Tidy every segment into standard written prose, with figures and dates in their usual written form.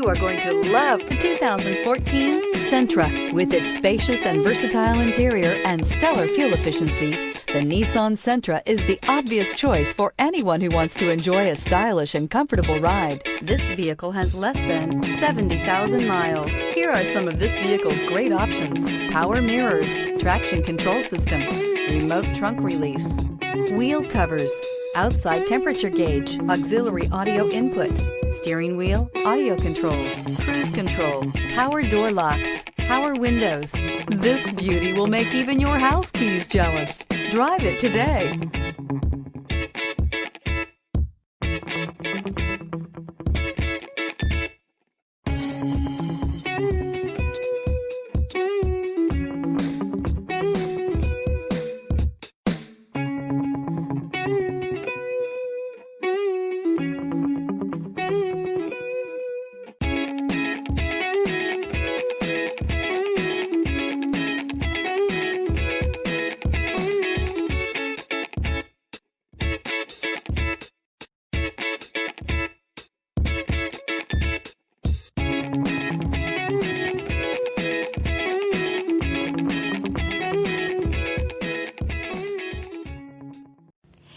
You are going to love the 2014 Sentra. With its spacious and versatile interior and stellar fuel efficiency, the Nissan Sentra is the obvious choice for anyone who wants to enjoy a stylish and comfortable ride. This vehicle has less than 70,000 miles. Here are some of this vehicle's great options: power mirrors, traction control system, remote trunk release, wheel covers, outside temperature gauge, auxiliary audio input, steering wheel audio controls, cruise control, power door locks, power windows. This beauty will make even your house keys jealous. Drive it today.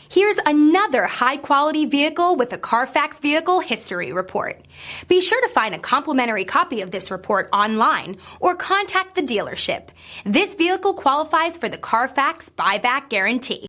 Here's another high-quality vehicle with a Carfax Vehicle History Report. Be sure to find a complimentary copy of this report online or contact the dealership. This vehicle qualifies for the Carfax Buyback Guarantee.